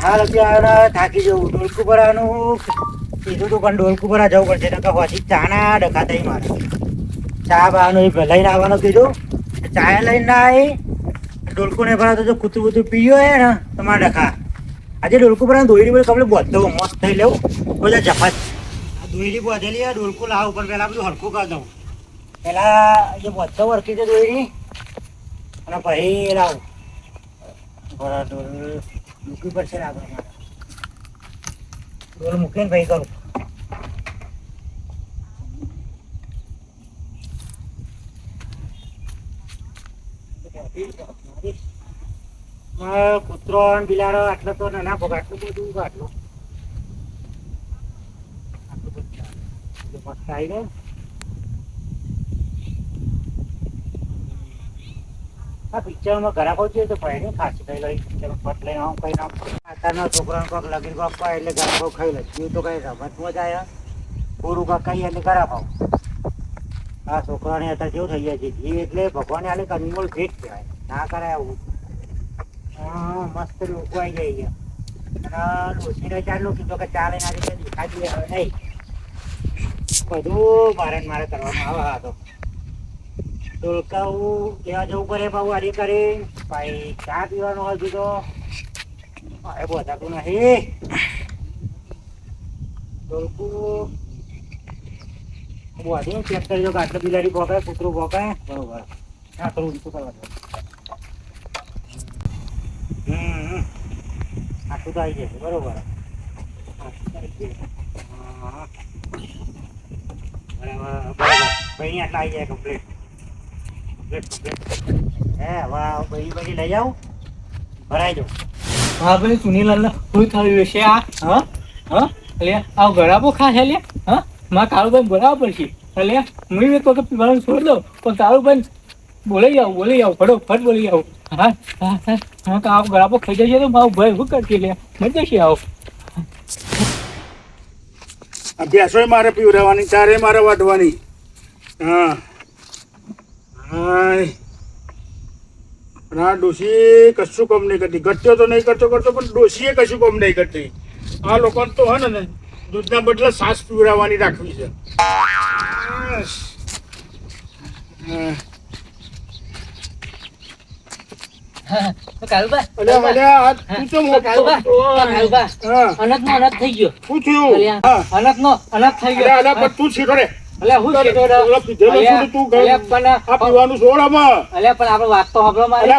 હાલ અત્યારે થાકી જવું ઢોલકું ભરાનું કીધું તું પણ ઢોલકું ભરા જવું પડશે નકર પછી ચાના ડખા થઈ મારે ચા બાનું લઈને આવવાનું કીધું ચા લઈને ના આવી ઢોલકું ને ભરાતો જો કૂતું કૂતું પીયો હે ને તમારા ડખા આજે ઢોલકું ભરાનું દોયડી બધું કપડે બધો મસ્ત થઈ લેવું બધા જફાત દોયડી બધેલી ઢોલકું લાવું પણ પહેલાં બધું હલકું કરી દઉં પહેલાં જે બધો વરકી છે દોયડી અને પછી લાવું બરાબર મૂકવી પડશે ને આગળ મારે ડોલ મૂકીને ભાઈ કરું કૂતરો બિલાડો આટલો તો ના ભોગ આટલું બધું આટલું બધું મસ્ત આવી ગયું આ પિક્ચરમાં ઘરા પહોંચ્યું તો ભાઈ ખાસી ખાઈ લઈ પિક્ચરમાં પટ લઈને આવું કઈ નામ અત્યારના છોકરાને કોઈક લગીન બાપા એટલે ઘરા ભાવ ખાઈ લે જીવ તો કઈ રમતમાં જાય પૂરું કાંક ખાઈએ એટલે ઘરા ભાવ આ છોકરાને અત્યારે જેવું થઈ જાય છે જીવ એટલે ભગવાને આલે અનમોલ ભેટ કહેવાય ના કરાય આવું હા મસ્ત લોકો આવી જાય અને ડોસીને ચાલુ કીધું કે ચાલે ના રીતે દેખાતી હવે નહીં બધું મારે મારે કરવામાં આવે હા તો ઢોલકાવું લેવા જવું પડે પાછું આડી કરી ભાઈ ચા પીવાનો હોય તો એ બોધાતું નહીં ઢોલકું બોધી ચેક કરી દો કે આટલો બિલાડી ભોકાય કૂતરું ભોકાય બરોબર હા થોડું ઊંચું કરવા દો આટલું તો આવી જશે બરોબર બરાબર ભાઈ આટલા આવી જાય કમ્પ્લીટ હે વાહ બધી બધી લઈ આવું ભરાઈ દો હા ભાઈ સુનીલાલ શું થયું છે આ હા હા એટલે આ ગળાબો ખાશે લે હા મારા કાળુભાઈ બોલાવવા પડશે એટલે હું એક વખત પીવાનું છોડી દઉં પણ કાળુભાઈ બોલી આવું ફટોફટ બોલી આવું હા હા હા હા આ ગળાબો ખાઈ જશે તો મારું ભાઈ શું કરતી લે મજા છે આવો અભ્યાસો મારે પીવડાવવાની ચારે મારે વાટવાની હા હા ડોશી કશું કામ નહીં કરતી ઘટ્યો તો નહીં કરતો પણ ડોશીએ કશું કામ નહીં કરતી આ લોકોને તો હે ને દૂધના બદલે છાશ પીવડાવવાની રાખવી છે તું છીટો રે પીવાનું છોડ આમાં વાત તો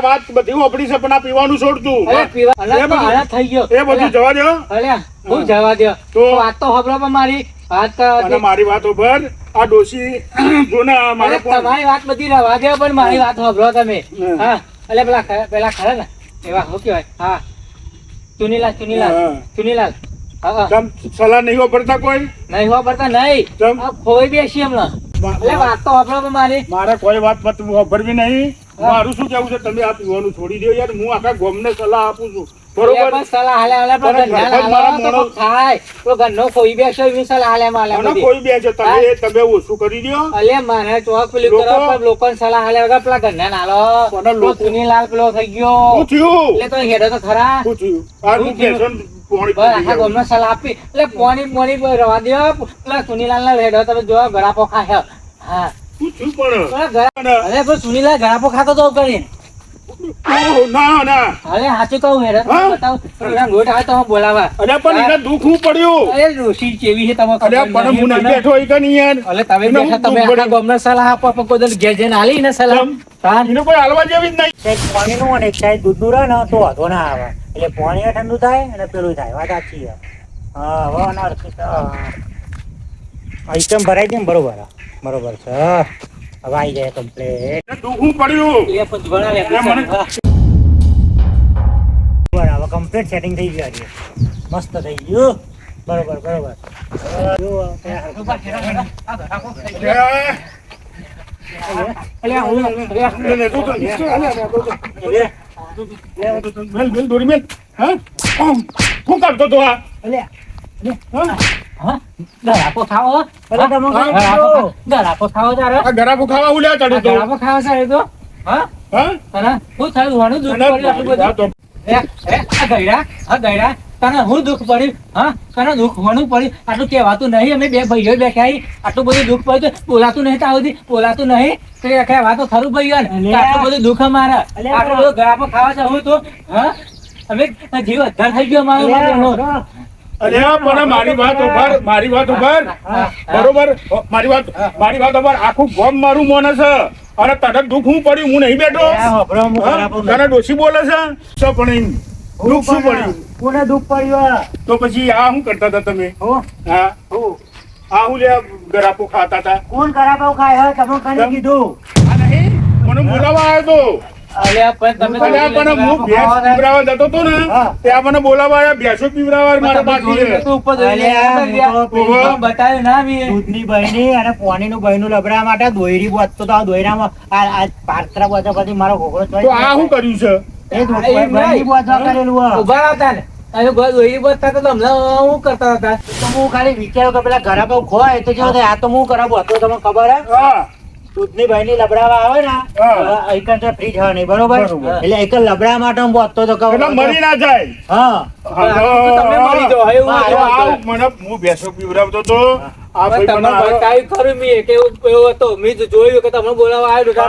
વાત બધી આપડી છે પણ આ પીવાનું છોડ તું થઈ ગયો એ બધું જવા દો હું જવા દો તો વાત તો હબળો મારી વાત મારી વાત ઉપર આ ડોશી તમારી વાત બધી રવા દો પણ મારી વાત હબળો તમે હા એટલે પેલા ખરા ને એવા શું કહેવાય હા ચુનીલાલ સલાહ નહીં વાપરતા કોઈ નહીં વાપરતા નહીં ખોઈ બેસી હમણાં એટલે વાત તો વાપરો મારી મારે કોઈ વાત વાપરવી નહીં મારું શું કેવું છે તમે આ પીવાનું છોડી દો યાર હું આખા ગામને સલાહ આપું છું બરોબર સલાહ હાલે ઘરનો ખોઈ બેસો એવી સલાહ હાલે કોઈ બેસો તમે ઓછું કરી દો અલે મારે ચોક પેલું કરો લોકોને સલાહ હાલે વગર પેલા ઘરના નાલો ચુનીલાલ પેલો થઈ ગયો એટલે તો હેડો તો ખરા સલાહ આપી એટલે પોણી રવા દો પેલા સુનીલાલ ના રેડો તમે જો ગળાપો ખાય હા સુનીલાલ ગળાપો ખાતો તો કરી સાચું કહું હેડો લોટ આવે તો બોલાવા દુઃખ પડ્યું રોશી કેવી છે તમે બેઠો સલાહ આપો કોઈ ઘેર જઈને આલી ને સલાહ કોઈ હાલવા જેવી જ નહીં પાણી નું અને સાઈડ દૂધ નું રહે ને તો વાંધો ના આવે એટલે પાણી ઠંડુ થાય અને પેલું થાય વાત સાચી હા હવે આઈટમ ભરાઈ જાય ને બરોબર છે હવે આવી જાય કમ્પ્લેટ દુઃખ પડ્યું હવે કમ્પ્લેટ સેટિંગ થઈ ગયું આજે મસ્ત થઈ ગયું બરોબર શું કરતો તો આ ગરાપો ખાવો ગરાપો ખાવો તારે ગરાપો ખાવા ઉલ્યા ચડ્યો તો ગરાપો ખાવા સાહેબ તો હા હા શું થયું હોનું દૂધ પડ્યું આટલું બધું ગયડા તને હું દુઃખ પડ્યું? હા, તને દુઃખ હોવાનું પડ્યું? આટલું કહેવાતું નહીં? અમે બે ભાઈઓ બેઠા અહીં, આટલું બધું દુઃખ પડ્યું તો બોલાતું નહીં? ત્યાં સુધી બોલાતું નહીં? તો એ કહેવાતું ખરું ભાઈ ને? અલ્યા. આટલું બધું દુઃખ અમારા, અલ્યા. આટલું બધું ગળાપો ખાવા છે હું તો, હા, અમે જીવ અદ્ધાર થઈ ગયો અમારો બધાનો. અલ્યા પણ મારી વાત ઉભર, મારી વાત ઉભર. બરોબર, મારી વાત ઉભર. આખું ગામ મારું મોને છે અને તને દુઃખ હું પડ્યું? હું નહીં બેઠો. અલ્યા, હોભળો, હું હા? ખરાબ તને ડોશી બોલે છે શું પણ એમ? દુઃખ શું પડ્યું? કોને દુઃખ પડ્યું? તો પછી આ શું કરતા હતા તમે? હું? હા, હું? આ હું લે ગરાપો ખાતા હતા? કોણ ખરાબ ખાય હે? તમે કને કીધું? આ નહીં, મને બોલાવા આવ્યો તો. અલ્યા, પણ તમે અલ્યા, પણ હું ભેંસ પીવડાવવા જતો હતો ને હા. ત્યાં મને બોલાવા આવ્યા. ભેંસો પીવડાવવા મારા બાકી છે. તું ઉપર જોઈ લે. અલ્યા, હું તો પેલી- બતાવ્યું ના મેં. દૂધની બહેની અને પાણીનું બહેનું લબડા માટે દોયરી બોધતો તો આ દોયરામાં આ પાત્રા બોધા પછી મારો ઘોઘરો ચોઈ તો આ શું કર્યું છે? એ બહેની બોધવા કરેલું હે. ઉભા આવતા ને અને ગોળ દોરી બચતા તો હમણાં હું કરતા હતા. તો હું ખાલી વિચાર્યું કે પેલા ઘરા પર ખોય તો જેવો થાય. આ તો હું કરાવું હતો તમને ખબર હે? હા, દૂધની બહેની લબડાવા આવે ને હા. એકન તો ફ્રીજ હોય નહીં બરોબર બરોબર. એટલે એકન લબડા માટે હું બોધતો તો એટલે મરી ના જાય. હા તમે મરી જાઓ એવું તો હતું. આ મને હું ભેંસો પીવડાવતો તો આ ભાઈ તમે મને આવ્યો. બતાવ્યું ખરું મેં કે એવું હતો. મેં તો જોયું કે તમને બોલાવા આવ્યો હતો.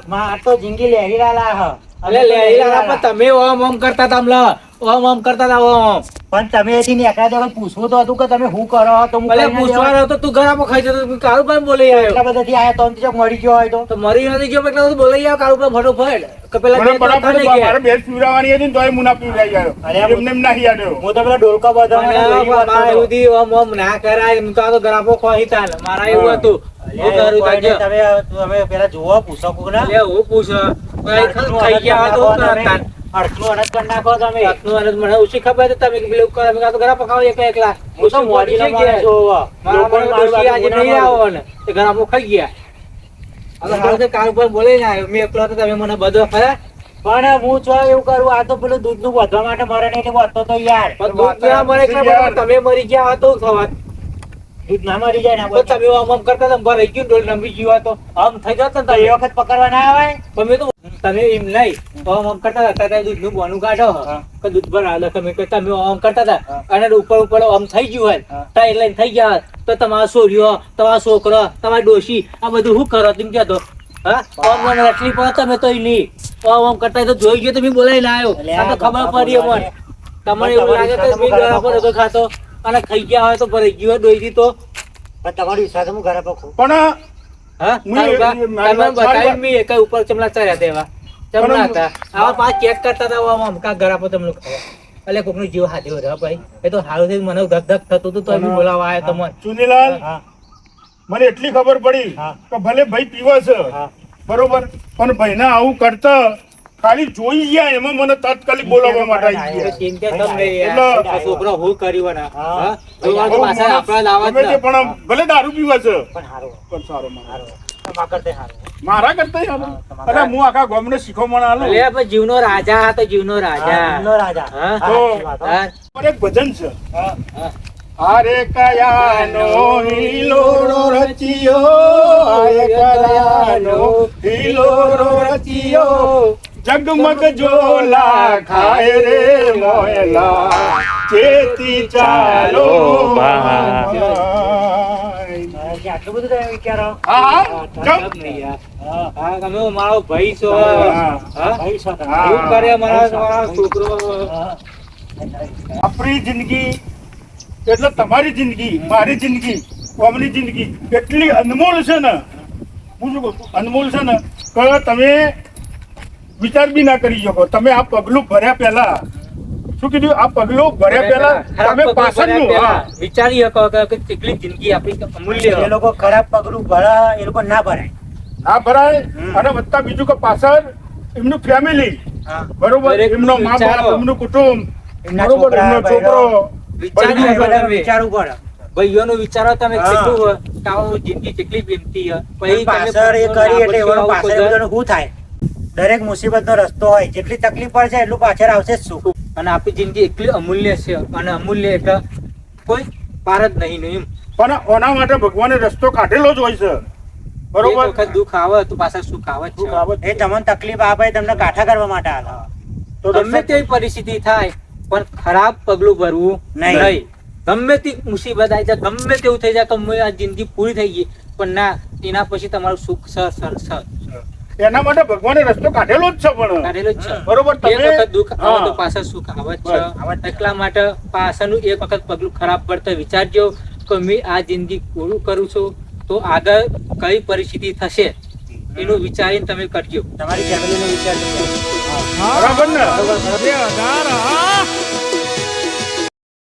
પણ આ તો જિંદગી લેરી લાલા હ અલે લે પણ તમે ઓમ કરતા હતા હમણાં. ઓમ કરતા હતા ઓમ. પણ તમે એથી નીકળ્યા તો પૂછવું તો હતું કે તમે શું કરો તો હું ભલે કઈ ના પૂછવા દેવા. રહ્યો તો તું ઘરમાં ખાઈ જતો કાળું પણ બોલી એટલા આવ્યો. બધાથી આયા તો આમ તો મરી ગયો હોય તો મરી નથી ગયો એટલે બોલાઈ આવ્યો કાળું પણ ફટોફટ કે પેલા મને બે તો બરાબર તને ગયા. મારે ભેંસ પીવડાવવાની હતી ને તોય મુના પીવડાવી અરે આવ્યો. એમને એમ નહીં આવ્યો. હું તો પેલા ડોલકા બધા મારા એવું થી ઓમ ઓમ ના કરાય. એમ તો આ તો ગરાપો ખોઈ તા ને. મારા એવું હતું. હું કરું તાજ્યો. તમે પેલા જોવો પૂછો કોક ના લે હું પૂછો ખાઈ ગયા હોય તો હું કરતા. અડધું અનજ કરી નાખો તમે આટલું અને મને ઓછી ખબર હતી તમે કે પેલું કરે. મેં કીધું ગરાપો ખાઓ એકલા એકલા. હું તો મોડીનો માણસ છું. મારા લોકોને મને મારું ડોશી આજે બાપુ નહીં ના આવો ને તે ગરાપો ખાઈ ગયા. હવે હાલ તો કાલ ઉપર બોલે ને આવ્યો. મેં એકલો હતો તમે મને બધો ખરા. પણ હું છો એવું કરું આ તો પેલું દૂધ નું વધવા માટે મરે નહીં એટલે વધતો તો યાર પણ દૂધ ના મળે એટલે બરાબર તમે મરી ગયા હોય તો થવા. દૂધ ના મરી જાય ને તો તમે આમ આમ કરતા હતા ભરાઈ ગયું ડોલ નમી ગયું હોય તો આમ થઈ જત ને તો એ તમે. વખત પકડવા ના આવે તમે તો તમે એમ નહીં આમ આમ કરતા હતા ત્યારે દૂધ નું બોનું કાઢો હા. કે દૂધ ભરાવે તમે કે તમે આમ કરતા હતા હા. અને ઉપર ઉપર આમ થઈ ગયું હોય હા. ટાઈટ લાઈન થઈ ગયા હોય, તો તમારા છોરીઓ તમારા છોકરો તમારી ડોશી આ બધું શું કરો તેમ કહેતો. હા આમ આમ રટલી પડે તમે તો નહીં આમ આમ કરતા હોય તો જોઈ ગયો તમે બોલાઈ ના આવ્યો. એટલે આ તો આ ખબર પડી અમને. તમને એવું લાગે કે મેં ગળા પર નતો ખાતો અને ખાઈ ગયા હોય તો ભરાઈ ગયું હોય ડોઈ તો. પણ તમારી વિશ્વાસ હું ઘરે પકડું પણ હા હું તારું એ- બા- એ મારી તમે વાત- મારી બતાવ્યું વાત- મેં એકાઈ ઉપર ચમલા ચડ્યા તેવા ચમલા પણ હતા આવા પાંચ ચેક કરતા હતા આમ આમ કાં ઘર આપો તમને ખાવા. એટલે કોકનો જીવ હાથે રહ્યો ભાઈ. એ તો હારું થઈને મને ધક ધક થતું હતું તો એમ બોલાવા આવ્યા તમને. ચુનીલાલ હા મને એટલી ખબર પડી હા. કે ભલે ભાઈ પીવે છે હા બરોબર પણ ભાઈને આવું કરતા ખાલી જોઈ ગયા એમાં મને તાત્કાલિક બોલાવવા માટે આવી તો ગયા. ચિંતા તમને યાર. એટલે- આ છોકરો હું કર્યું ને હા. હા? જોવા તો બહુ પાછા માણસ આપણા લાવવા જ ગમે તે ને. પણ ભલે દારૂ પીવે છે પણ હારું પણ સારો માણસ. હારું તમારા કરતે હારું મારા કરતા તમારા- અરે હું આખા ગામને શીખવણ આલું. અલે પણ જીવનો રાજા હતો જીવનો રાજા. નો રાજા હા? હા, સાચી વાત, હો. હા? પણ એક ભજન છે હા. હા. આરે કયાનો હિલોરો રચિયો આરે કયાનો હિલોરો રચિયો જગમગ જોલા ખાય રે મોયલા ચેતી ચાલો ભાઈ. આટલું બધું તમે વિચારો હા મતલબ નહીં યાર. હા તમે મારો ભાઈ છો. હા. હા? ભાઈ છો તમે. હા. શું કરે મારા છોકરો. હા. આપણી જિંદગી એટલે તમારી જિંદગી મારી જિંદગી કોમની જિંદગી એટલી અનમોલ છે ને હું શું કહું છું, અનમોલ છે ને કે તમે વિચાર બી ના કરી શકો. તમે આ પગલું ભર્યા પહેલા શું કીધું આ પગલું ભર્યા પહેલા તમે પાછળનું હા વિચારી શકો કે કેટલી જિંદગી આપણી એ અમૂલ્ય. લોકો ખરાબ પગલું ભરે એ લોકો ના ભરાય ના ભરાય હમ. અને વત્તા બીજું કે પાછળ એમનું ફેમિલી હા. બરોબર દરેકનું એમનો મા બાપ વિચારો. એમનું કુટુંબ એમના બરોબર છોકરા, એમનો છોકરો વિચારી એ શકો બધાનું તમે. વિચારવું પડે ભાઈઓનું વિચારો તમે હા. કેટલું હોય કે આવું જિંદગી કેટલી કિંમતી હોય. પછી તમે પાછળ એ કરી એટલે એવાનું આવું પાછળ બધા- બધાનું શું થાય દરેક મુસીબતનો રસ્તો હોય જેટલી તકલીફ પડશે એટલું પાછળ આવશે જ સુખ અને આપણી જિંદગી એટલી અમૂલ્ય છે અને અમૂલ્ય એટલે કોઈ પાર જ નહીં એમ. પણ ઓના માટે ભગવાને રસ્તો કાઢેલો જ હોય છે એક બરોબર વખત દુઃખ આવે તો પાછા સુખ આવે જ શું છે. કાવત એ તમને તકલીફ આપે તમને કાઠા કરવા માટે આવે તો ગમે તેવી પરિસ્થિતિ થાય પણ ખરાબ પગલું ભરવું નહીં. નહીં. ગમે તે મુસીબત આવી જાય, ગમે તેવું થઈ જાય કે અમે આ જિંદગી પૂરી થઈ ગઈ, પણ ના, એના પછી તમારું સુખ એના માટે ભગવાને રસ્તો કાઢેલો જ છે પણ કાઢેલો જ છે. બરોબર એક તમે વખત દુઃખ આવે તો હા. પાછળ સુખ આવે જ બસ, છે. એટલા માટે પાછળનું એક વખત પગલું ખરાબ પડતા વિચારજો કે મેં આ જિંદગી પૂરું કરું છું તો આગળ કઈ પરિસ્થિતિ થશે એનું વિચારીને તમે કરજો. તમારી ફેમિલીનો વિચાર નહીં. બરાબર ને બરોબર, બરોબર.